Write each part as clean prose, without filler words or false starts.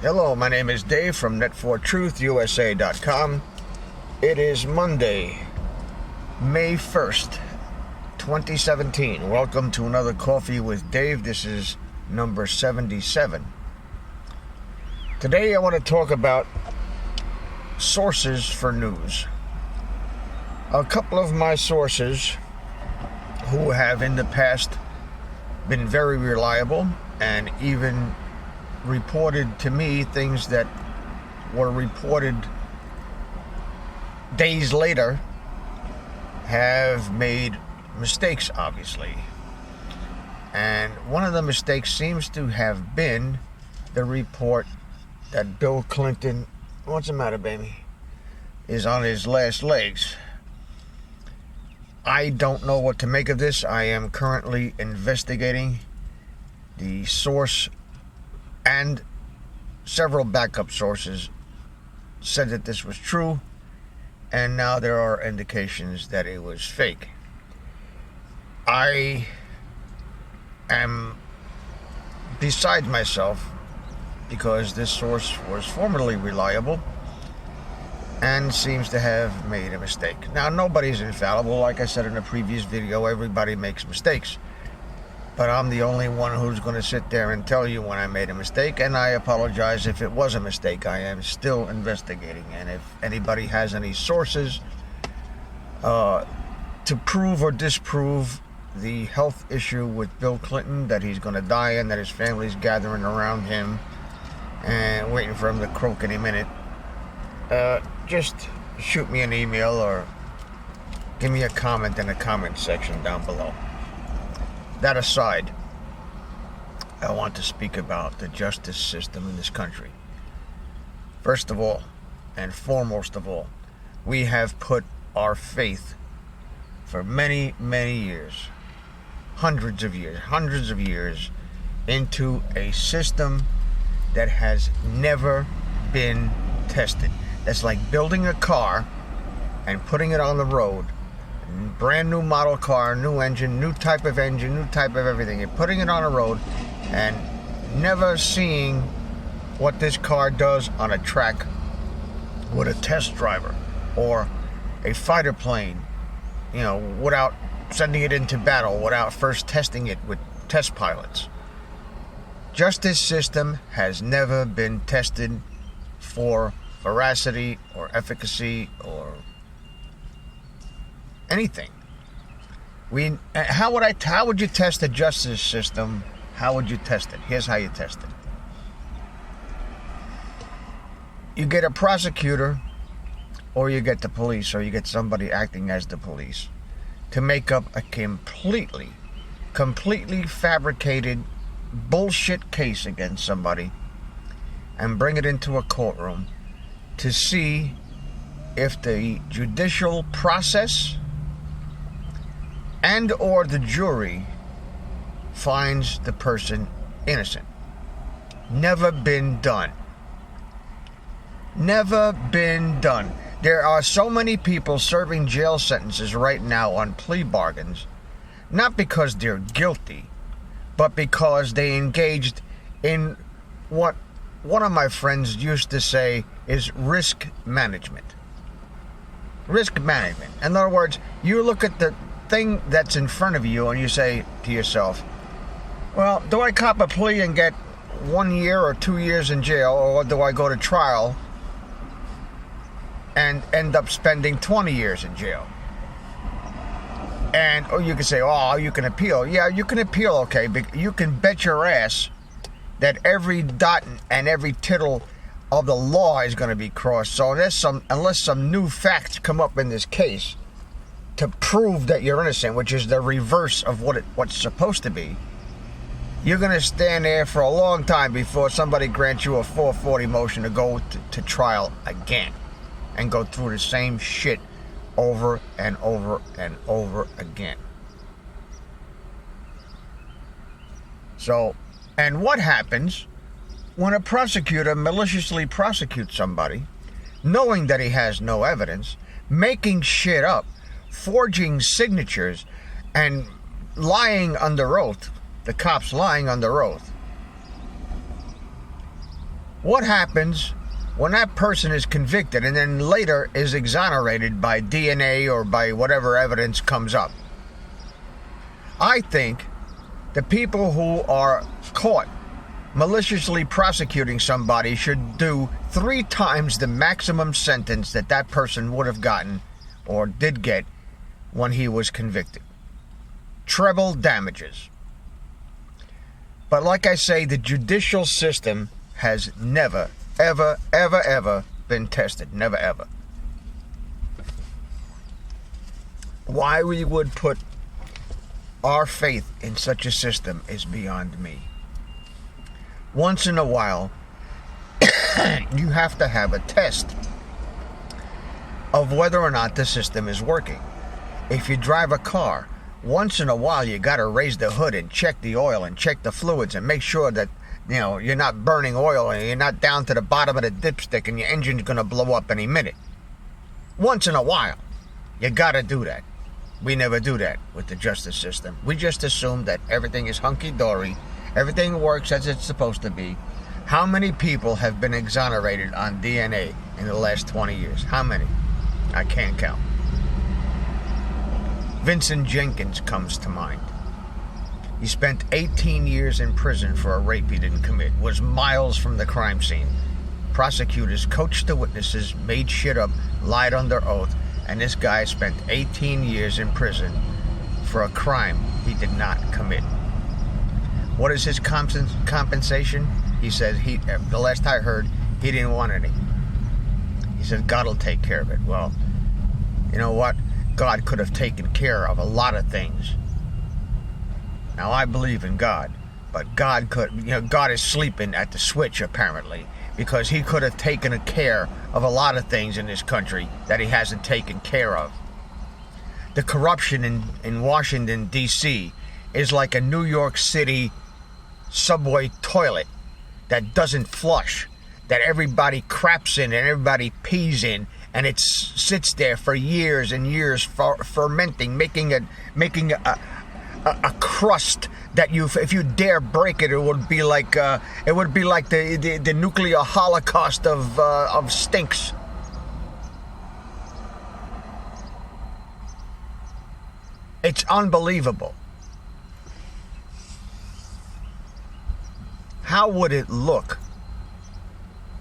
Hello, my name is Dave from net4truthusa.com. It is Monday, May 1st, 2017. Welcome to another Coffee with Dave. This is number 77. Today I want to talk about sources for news. A couple of my sources who have in the past been very reliable and even reported to me things that were reported days later have made mistakes, obviously. And one of the mistakes seems to have been the report that Bill Clinton, what's the matter, baby, is on his last legs. I don't know what to make of this. I am currently investigating the source, and several backup sources said that this was true, and now there are indications that it was fake. I am beside myself because this source was formerly reliable and seems to have made a mistake. Now, nobody's infallible. Like I said in a previous video, everybody makes mistakes. But I'm the only one who's going to sit there and tell you when I made a mistake, and I apologize if it was a mistake. I am still investigating, and if anybody has any sources to prove or disprove the health issue with Bill Clinton, that he's going to die and that his family's gathering around him and waiting for him to croak any minute, just shoot me an email or give me a comment in the comment section down below. That aside, I want to speak about the justice system in this country. First of all, and foremost of all, we have put our faith for many, many years, hundreds of years, into a system that has never been tested. That's like building a car and putting it on the road. Brand new model car, new engine, new type of everything. You're putting it on a road and never seeing what this car does on a track with a test driver or a fighter plane, without sending it into battle, without first testing it with test pilots. Justice system has never been tested for veracity or efficacy or anything. How would you test the justice system? How would you test it? Here's how you test it. You get a prosecutor, or you get the police, or you get somebody acting as the police to make up a completely fabricated bullshit case against somebody and bring it into a courtroom to see if the judicial process and or the jury finds the person innocent. Never been done. Never been done. There are so many people serving jail sentences right now on plea bargains, not because they're guilty, but because they engaged in what one of my friends used to say is risk management. Risk management. In other words, you look at the thing that's in front of you and you say to yourself, well, do I cop a plea and get 1 year or 2 years in jail, or do I go to trial and end up spending 20 years in jail? And you can say, oh, you can appeal. Yeah, you can appeal, okay, but you can bet your ass that every dot and every tittle of the law is going to be crossed. So unless some new facts come up in this case to prove that you're innocent, which is the reverse of what's supposed to be, you're going to stand there for a long time before somebody grants you a 440 motion to go to trial again and go through the same shit over and over and over again. So, and what happens when a prosecutor maliciously prosecutes somebody, knowing that he has no evidence, making shit up, forging signatures, and lying under oath, the cops lying under oath, What happens when that person is convicted and then later is exonerated by DNA or by whatever evidence comes up? I think the people who are caught maliciously prosecuting somebody should do 3 times the maximum sentence that that person would have gotten or did get when he was convicted. Treble damages. But like I say, the judicial system has never, ever, ever, ever been tested. Never, ever. Why we would put our faith in such a system is beyond me. Once in a while, you have to have a test of whether or not the system is working. If you drive a car, once in a while you got to raise the hood and check the oil and check the fluids and make sure that, you know, you're not burning oil and you're not down to the bottom of the dipstick and your engine's going to blow up any minute. Once in a while, you got to do that. We never do that with the justice system. We just assume that everything is hunky-dory, everything works as it's supposed to be. How many people have been exonerated on DNA in the last 20 years? How many? I can't count. Vincent Jenkins comes to mind. He spent 18 years in prison for a rape he didn't commit, was miles from the crime scene. Prosecutors coached the witnesses, made shit up, lied under oath, and this guy spent 18 years in prison for a crime he did not commit. What is his compensation? He said, the last I heard, he didn't want any. He said, God will take care of it. Well, you know what? God could have taken care of a lot of things. Now, I believe in God, but God is sleeping at the switch, apparently, because he could have taken care of a lot of things in this country that he hasn't taken care of. The corruption in Washington, D.C. is like a New York City subway toilet that doesn't flush, that everybody craps in and everybody pees in, and it sits there for years and years, fermenting, making a crust that if you dare break it, it would be like the nuclear holocaust of stinks. It's unbelievable. How would it look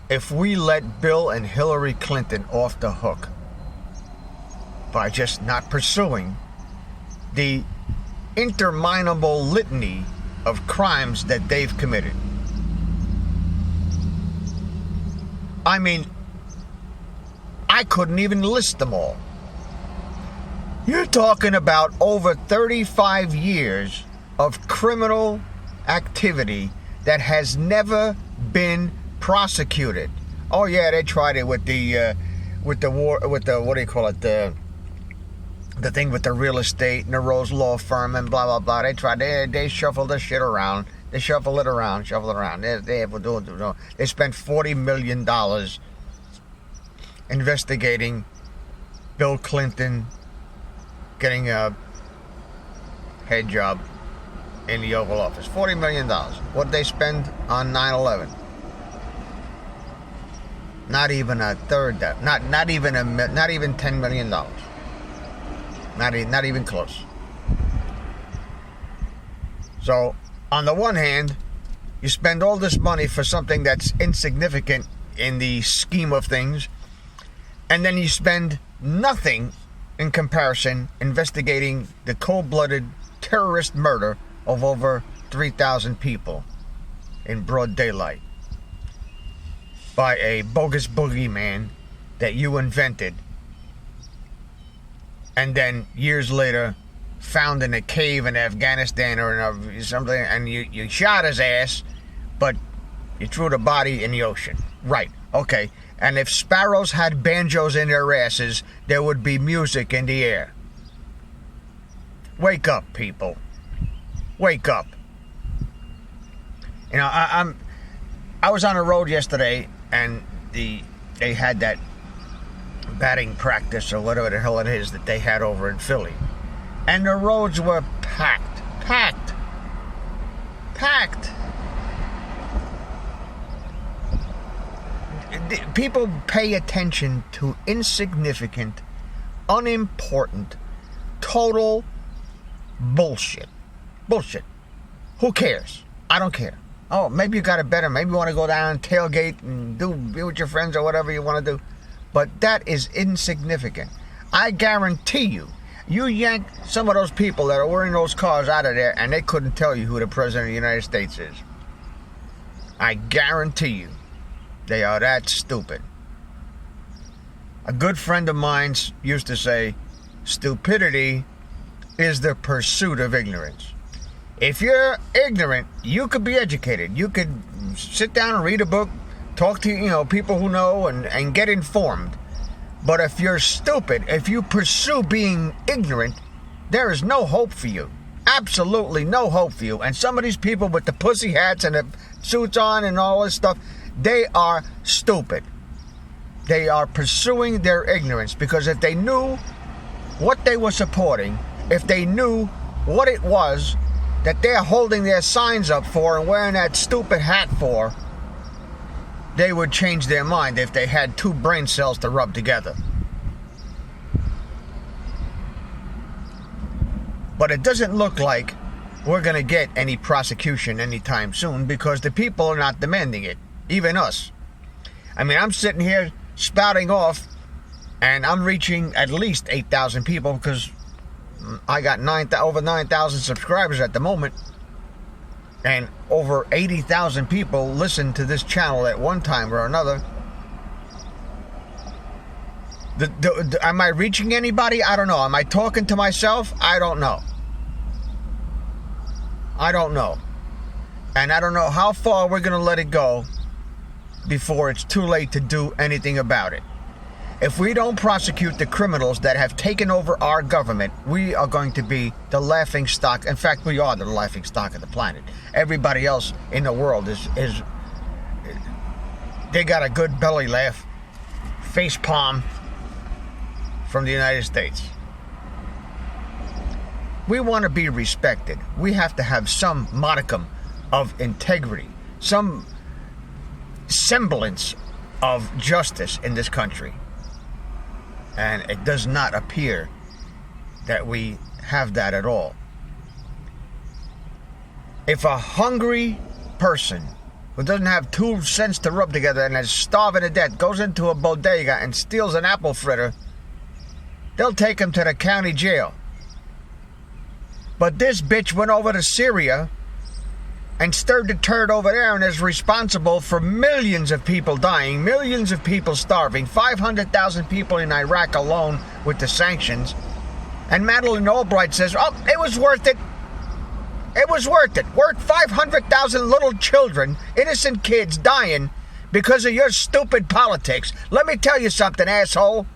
if we let Bill and Hillary Clinton off the hook by just not pursuing the interminable litany of crimes that they've committed? I mean, I couldn't even list them all. You're talking about over 35 years of criminal activity that has never been prosecuted. Oh yeah, they tried it with the what do you call it, the thing with the real estate and the Rose Law Firm and blah blah blah. They tried. They shuffled the shit around. They shuffle it around. They spent $40 million investigating Bill Clinton getting a head job in the Oval Office. $40 million. What'd they spend on 9/11? Not even a third. Not even $10 million. Not even close. So, on the one hand, you spend all this money for something that's insignificant in the scheme of things, and then you spend nothing in comparison investigating the cold-blooded terrorist murder of over 3,000 people in broad daylight by a bogus boogeyman that you invented and then years later found in a cave in Afghanistan or something, and you shot his ass, but you threw the body in the ocean. Right, okay. And if sparrows had banjos in their asses, there would be music in the air. Wake up, people. Wake up. You know, I was on the road yesterday, and they had that batting practice or whatever the hell it is that they had over in Philly. And the roads were packed. people pay attention to insignificant, unimportant, total bullshit. Bullshit. Who cares? I don't care. Oh, maybe you got it better. Maybe you want to go down and tailgate and be with your friends or whatever you want to do. But that is insignificant. I guarantee you, you yank some of those people that are wearing those cars out of there and they couldn't tell you who the President of the United States is. I guarantee you, they are that stupid. A good friend of mine used to say, stupidity is the pursuit of ignorance. If you're ignorant, you could be educated. You could sit down and read a book, talk to people who know and get informed. But if you're stupid, if you pursue being ignorant, there is no hope for you. Absolutely no hope for you. And some of these people with the pussy hats and the suits on and all this stuff, they are stupid. They are pursuing their ignorance, because if they knew what they were supporting, if they knew what it was that they're holding their signs up for and wearing that stupid hat for, they would change their mind if they had two brain cells to rub together. But it doesn't look like we're going to get any prosecution anytime soon, because the people are not demanding it, even us. I mean, I'm sitting here spouting off, and I'm reaching at least 8,000 people, because I got over 9,000 subscribers at the moment, and over 80,000 people listen to this channel at one time or another. Am I reaching anybody? I don't know. Am I talking to myself? I don't know. I don't know. And I don't know how far we're going to let it go before it's too late to do anything about it. If we don't prosecute the criminals that have taken over our government, we are going to be the laughing stock. In fact, we are the laughing stock of the planet. Everybody else in the world is they got a good belly laugh, face palm from the United States. We want to be respected. We have to have some modicum of integrity, some semblance of justice in this country. And it does not appear that we have that at all. If a hungry person who doesn't have 2 cents to rub together and is starving to death goes into a bodega and steals an apple fritter, they'll take him to the county jail. But this bitch went over to Syria and stirred the turd over there and is responsible for millions of people dying, millions of people starving, 500,000 people in Iraq alone with the sanctions. And Madeleine Albright says, oh, it was worth it. It was worth it. Worth 500,000 little children, innocent kids dying because of your stupid politics. Let me tell you something, asshole.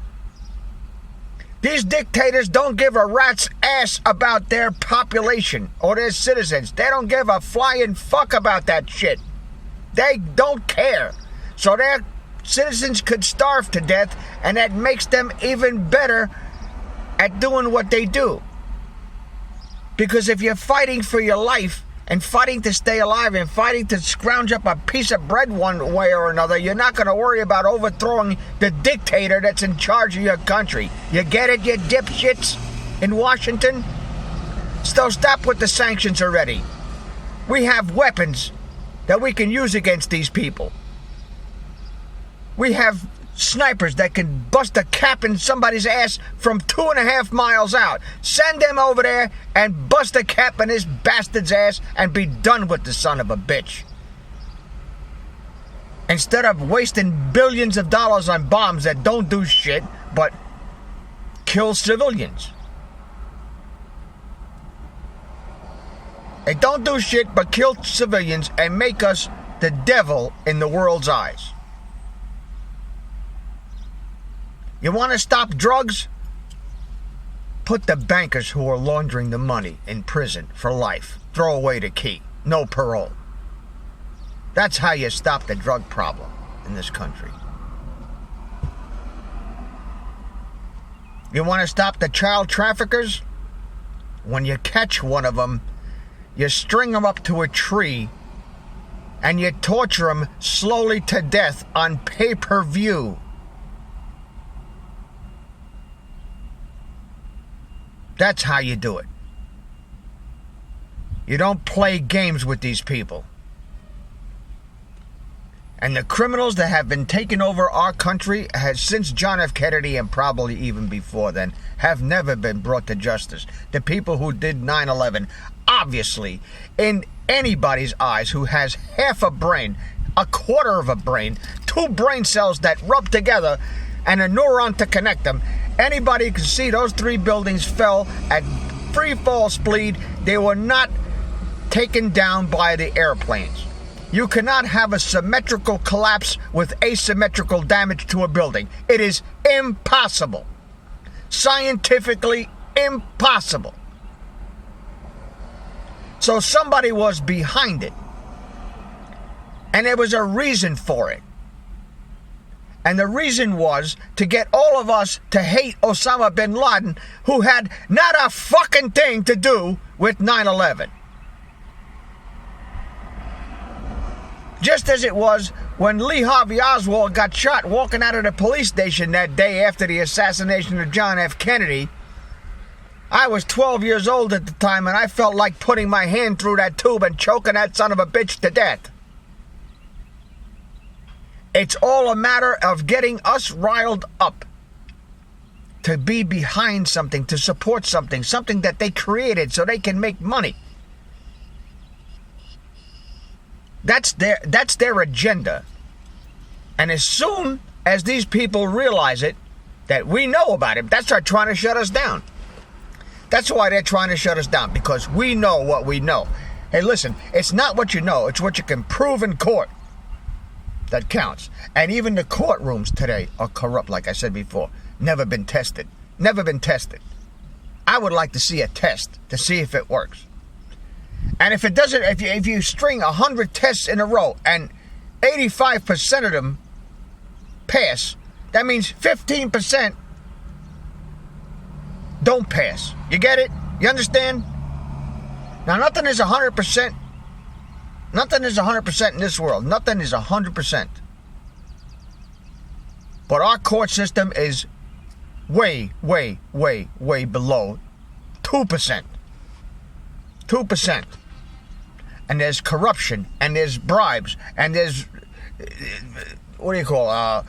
These dictators don't give a rat's ass about their population or their citizens. They don't give a flying fuck about that shit. They don't care. So their citizens could starve to death, and that makes them even better at doing what they do. Because if you're fighting for your life and fighting to stay alive and fighting to scrounge up a piece of bread one way or another, you're not going to worry about overthrowing the dictator that's in charge of your country. You get it, you dipshits in Washington? So stop with the sanctions already. We have weapons that we can use against these people. We have snipers that can bust a cap in somebody's ass from 2.5 miles out. Send them over there and bust a cap in this bastard's ass and be done with the son of a bitch. Instead of wasting billions of dollars on bombs that don't do shit but kill civilians. They don't do shit but kill civilians and make us the devil in the world's eyes. You want to stop drugs? Put the bankers who are laundering the money in prison for life. Throw away the key. No parole. That's how you stop the drug problem in this country. You want to stop the child traffickers? When you catch one of them, you string them up to a tree and you torture them slowly to death on pay-per-view. That's how you do it. You don't play games with these people. And the criminals that have been taking over our country since John F. Kennedy, and probably even before then, have never been brought to justice. The people who did 9/11, obviously, in anybody's eyes who has half a brain, a quarter of a brain, two brain cells that rub together, and a neuron to connect them, anybody can see those three buildings fell at free fall speed. They were not taken down by the airplanes. You cannot have a symmetrical collapse with asymmetrical damage to a building. It is impossible. Scientifically impossible. So somebody was behind it. And there was a reason for it. And the reason was to get all of us to hate Osama bin Laden, who had not a fucking thing to do with 9/11. Just as it was when Lee Harvey Oswald got shot walking out of the police station that day after the assassination of John F. Kennedy. I was 12 years old at the time, and I felt like putting my hand through that tube and choking that son of a bitch to death. It's all a matter of getting us riled up to be behind something, to support something that they created so they can make money. That's their agenda. And as soon as these people realize it, that we know about it, that's why they're trying to shut us down. That's why they're trying to shut us down, because we know what we know. Hey, listen, it's not what you know, it's what you can prove in court that counts. And even the courtrooms today are corrupt, like I said before. Never been tested. Never been tested. I would like to see a test to see if it works. And if it doesn't, if you string 100 tests in a row and 85% of them pass, that means 15% don't pass. You get it? You understand? Now, nothing is 100%. Nothing is 100% in this world. Nothing is 100%. But our court system is way, way, way, way below 2%. 2%. And there's corruption, and there's bribes, and there's, what do you call,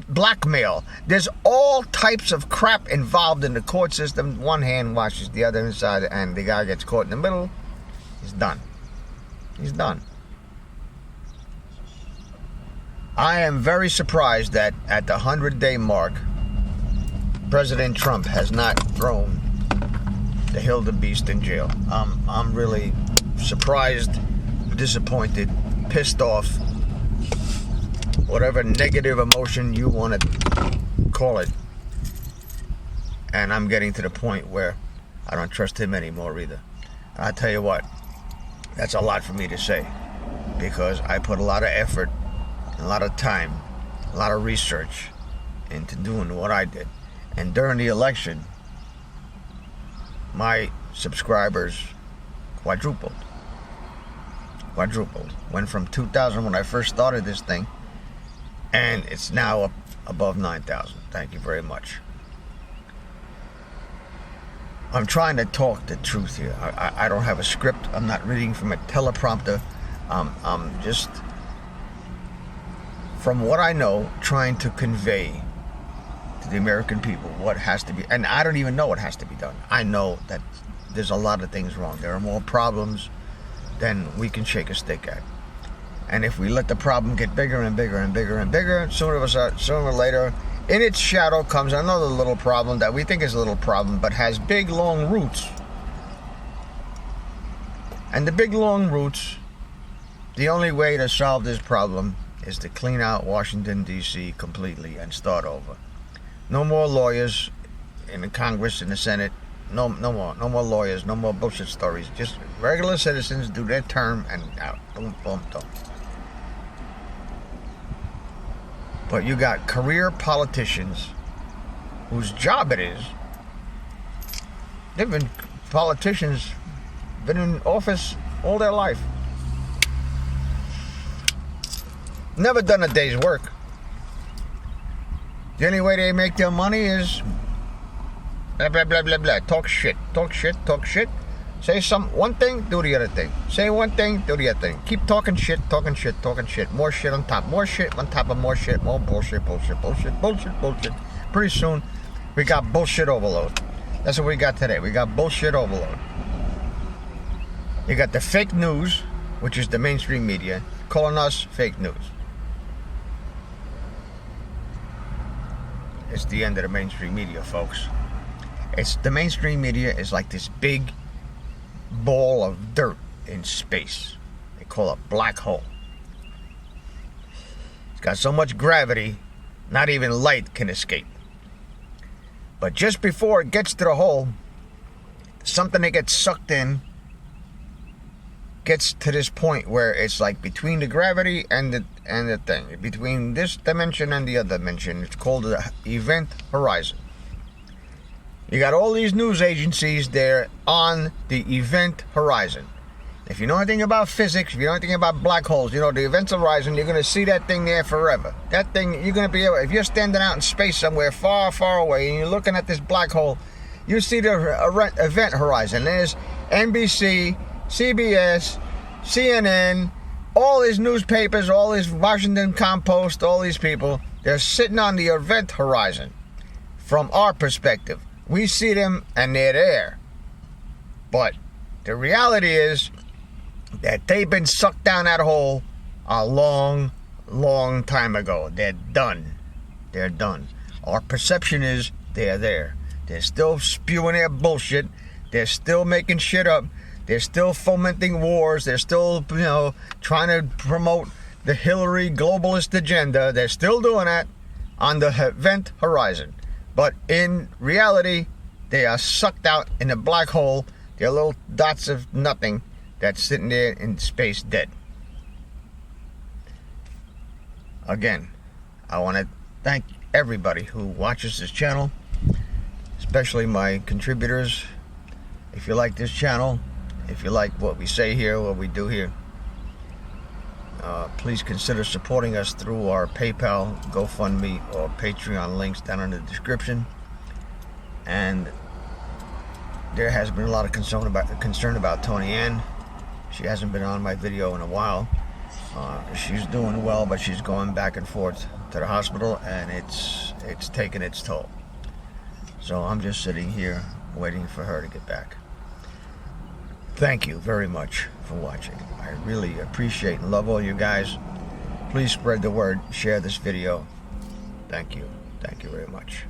blackmail. There's all types of crap involved in the court system. One hand washes the other inside, and the guy gets caught in the middle. He's done. He's done. I am very surprised that at the 100-day mark, President Trump has not thrown the Hildebeest in jail. I'm really surprised, disappointed, pissed off, whatever negative emotion you want to call it. And I'm getting to the point where I don't trust him anymore either. And I tell you what, that's a lot for me to say, because I put a lot of effort, a lot of time, a lot of research into doing what I did. And during the election, my subscribers quadrupled. Went from 2,000 when I first started this thing, and it's now up above 9,000. Thank you very much. I'm trying to talk the truth here. I don't have a script. I'm not reading from a teleprompter. I'm just, from what I know, trying to convey to the American people what has to be. And I don't even know what has to be done. I know that there's a lot of things wrong. There are more problems than we can shake a stick at. And if we let the problem get bigger and bigger and bigger and bigger, sooner or later, in its shadow comes another little problem that we think is a little problem, but has big, long roots. And the big, long roots, the only way to solve this problem is to clean out Washington, D.C. completely and start over. No more lawyers in the Congress, in the Senate. No more lawyers, no more bullshit stories. Just regular citizens do their term and out. Boom, boom, boom. But you got career politicians whose job it is. They've been politicians, been in office all their life. never done a day's work. The only way they make their money is blah, blah, blah, blah, blah. Talk shit. Say one thing, do the other thing. Say one thing, do the other thing. Keep talking shit. More shit on top of more shit. More bullshit. Pretty soon, we got bullshit overload. That's what we got today. We got bullshit overload. You got the fake news, which is the mainstream media, calling us fake news. It's the end of the mainstream media, folks. The mainstream media is like this big ball of dirt in space. They call it a black hole. It's got so much gravity, not even light can escape. But just before it gets to the hole, something that gets sucked in gets to this point where it's like between the gravity and the thing, between this dimension and the other dimension. It's called the event horizon. You got all these news agencies there on the event horizon. If you know anything about physics, if you know anything about black holes, you know the event horizon, you're going to see that thing there forever. That thing, you're going to be able, if you're standing out in space somewhere far, far away and you're looking at this black hole, you see the event horizon. There's NBC, CBS, CNN, all these newspapers, all these Washington Compost, all these people, they're sitting on the event horizon. From our perspective, we see them and they're there. But the reality is that they've been sucked down that hole a long, long time ago. They're done. Our perception is they're there. They're still spewing their bullshit. They're still making shit up. They're still fomenting wars. They're still, trying to promote the Hillary globalist agenda. They're still doing that on the event horizon. But in reality, they are sucked out in a black hole. They're little dots of nothing that's sitting there in space dead. Again, I want to thank everybody who watches this channel, especially my contributors. If you like this channel, if you like what we say here, what we do here, please consider supporting us through our PayPal, GoFundMe, or Patreon links down in the description. And there has been a lot of concern about Tony Ann. She hasn't been on my video in a while. She's doing well, but she's going back and forth to the hospital, and it's taking its toll. So I'm just sitting here waiting for her to get back. Thank you very much for watching. I really appreciate and love all you guys. Please spread the word, share this video. Thank you very much.